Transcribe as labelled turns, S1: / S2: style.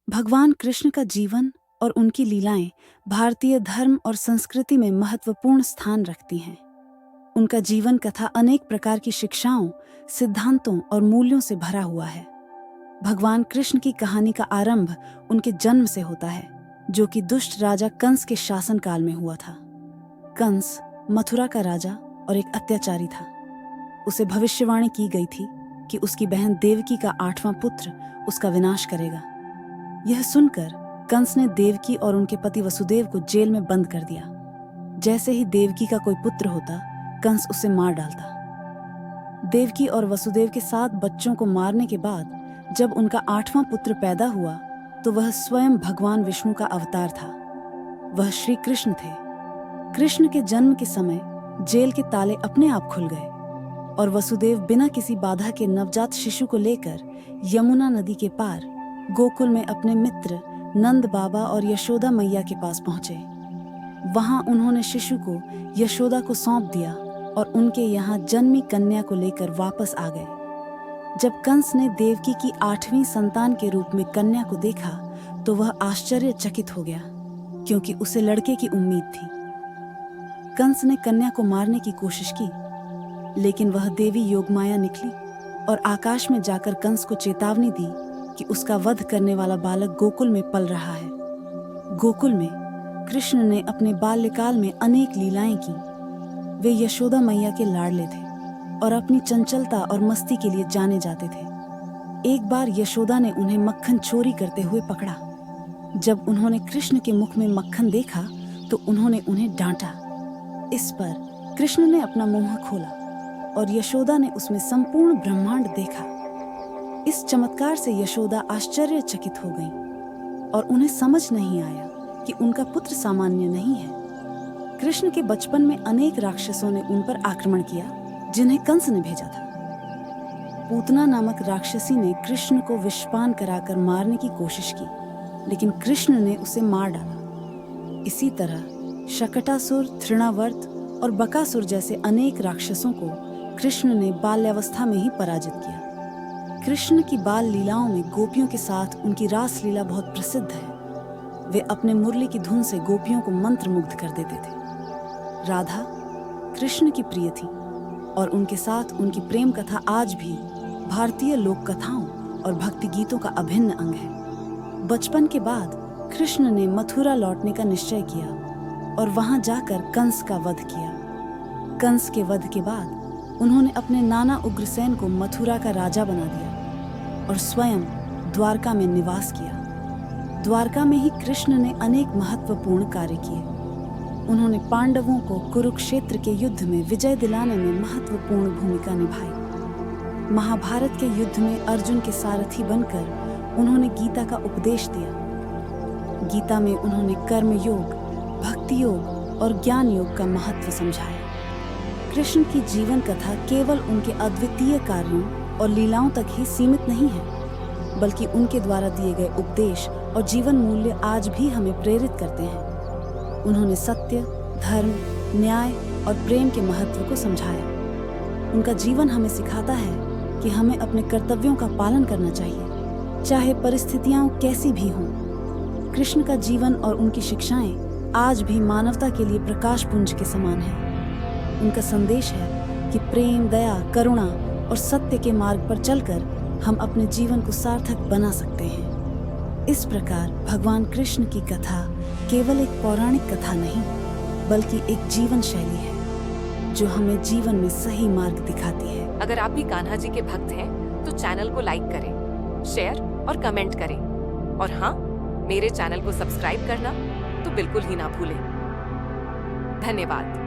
S1: भगवान कृष्ण का जीवन और उनकी लीलाएं भारतीय धर्म और संस्कृति में महत्वपूर्ण स्थान रखती हैं। उनका जीवन कथा अनेक प्रकार की शिक्षाओं, सिद्धांतों और मूल्यों से भरा हुआ है। भगवान कृष्ण की कहानी का आरंभ उनके जन्म से होता है, जो कि दुष्ट राजा कंस के शासनकाल में हुआ था। कंस मथुरा का राजा और एक अत्याचारी था। उसे भविष्यवाणी की गई थी कि उसकी बहन देवकी का 8वां पुत्र उसका विनाश करेगा। यह सुनकर कंस ने देवकी और उनके पति वसुदेव को जेल में बंद कर दिया। जैसे ही देवकी का कोई पुत्र होता, कंस उसे मार डालता। देवकी और वसुदेव के 7 बच्चों को मारने के बाद जब उनका 8वां पुत्र पैदा हुआ तो वह स्वयं भगवान विष्णु का अवतार था। वह श्री कृष्ण थे। कृष्ण के जन्म के समय जेल के ताले अपने आप खुल गए और वसुदेव बिना किसी बाधा के नवजात शिशु को लेकर यमुना नदी के पार गोकुल में अपने मित्र नंद बाबा और यशोदा मैया के पास पहुंचे। वहां उन्होंने शिशु को यशोदा को सौंप दिया और उनके यहाँ जन्मी कन्या को लेकर वापस आ गए। जब कंस ने देवकी की 8वीं संतान के रूप में कन्या को देखा तो वह आश्चर्यचकित हो गया, क्योंकि उसे लड़के की उम्मीद थी। कंस ने कन्या को मारने की कोशिश की, लेकिन वह देवी योगमाया निकली और आकाश में जाकर कंस को चेतावनी दी कि उसका वध करने वाला बालक गोकुल में पल रहा है। गोकुल में कृष्ण ने अपने बाल्यकाल में अनेक लीलाएं की। वे यशोदा मैया के लाडले थे और अपनी चंचलता और मस्ती के लिए जाने जाते थे। एक बार यशोदा ने उन्हें मक्खन चोरी करते हुए पकड़ा। जब उन्होंने कृष्ण के मुख में मक्खन देखा तो उन्होंने उन्हें डांटा। इस पर कृष्ण ने अपना मुंह खोला और यशोदा ने उसमें संपूर्ण ब्रह्मांड देखा। इस चमत्कार से यशोदा आश्चर्यचकित हो गईं और उन्हें समझ नहीं आया कि उनका पुत्र सामान्य नहीं है। कृष्ण के बचपन में अनेक राक्षसों ने उन पर आक्रमण किया, जिन्हें कंस ने भेजा था। पूतना नामक राक्षसी ने कृष्ण को विषपान कराकर मारने की कोशिश की, लेकिन कृष्ण ने उसे मार डाला। इसी तरह शकटासुर, तृणावर्त और बकासुर जैसे अनेक राक्षसों को कृष्ण ने बाल्यावस्था में ही पराजित किया। कृष्ण की बाल लीलाओं में गोपियों के साथ उनकी रास लीला बहुत प्रसिद्ध है। वे अपने मुरली की धुन से गोपियों को मंत्रमुग्ध कर देते थे। राधा कृष्ण की प्रिय थी और उनके साथ उनकी प्रेम कथा आज भी भारतीय लोक कथाओं और भक्ति गीतों का अभिन्न अंग है। बचपन के बाद कृष्ण ने मथुरा लौटने का निश्चय किया और वहां जाकर कंस का वध किया। कंस के वध के बाद उन्होंने अपने नाना उग्रसेन को मथुरा का राजा बना दिया और स्वयं द्वारका में निवास किया। द्वारका में ही कृष्ण ने अनेक महत्वपूर्ण कार्य किए। उन्होंने पांडवों को कुरुक्षेत्र के युद्ध में विजय दिलाने में महत्वपूर्ण भूमिका निभाई। महाभारत के युद्ध में अर्जुन के सारथी बनकर उन्होंने गीता का उपदेश दिया। गीता में उन्होंने कर्म योग, भक्ति योग और ज्ञान योग का महत्व समझाया। कृष्ण की जीवन कथा केवल उनके अद्वितीय कार्यों और लीलाओं तक ही सीमित नहीं है, बल्कि उनके द्वारा दिए गए उपदेश और जीवन मूल्य आज भी हमें प्रेरित करते हैं। उन्होंने सत्य, धर्म, न्याय और प्रेम के महत्व को समझाया। उनका जीवन हमें सिखाता है कि हमें अपने कर्तव्यों का पालन करना चाहिए, चाहे परिस्थितियां कैसी भी हों। कृष्ण का जीवन और उनकी शिक्षाएं आज भी मानवता के लिए प्रकाश पुंज के समान है। उनका संदेश है कि प्रेम, दया, करुणा और सत्य के मार्ग पर चलकर हम अपने जीवन को सार्थक बना सकते हैं। इस प्रकार भगवान कृष्ण की कथा केवल एक पौराणिक कथा नहीं, बल्कि एक जीवन शैली है जो हमें जीवन में सही मार्ग दिखाती है।
S2: अगर आप भी कान्हा जी के भक्त हैं तो चैनल को लाइक करें, शेयर और कमेंट करें और हाँ, मेरे चैनल को सब्सक्राइब करना तो बिल्कुल ही ना भूलें। धन्यवाद।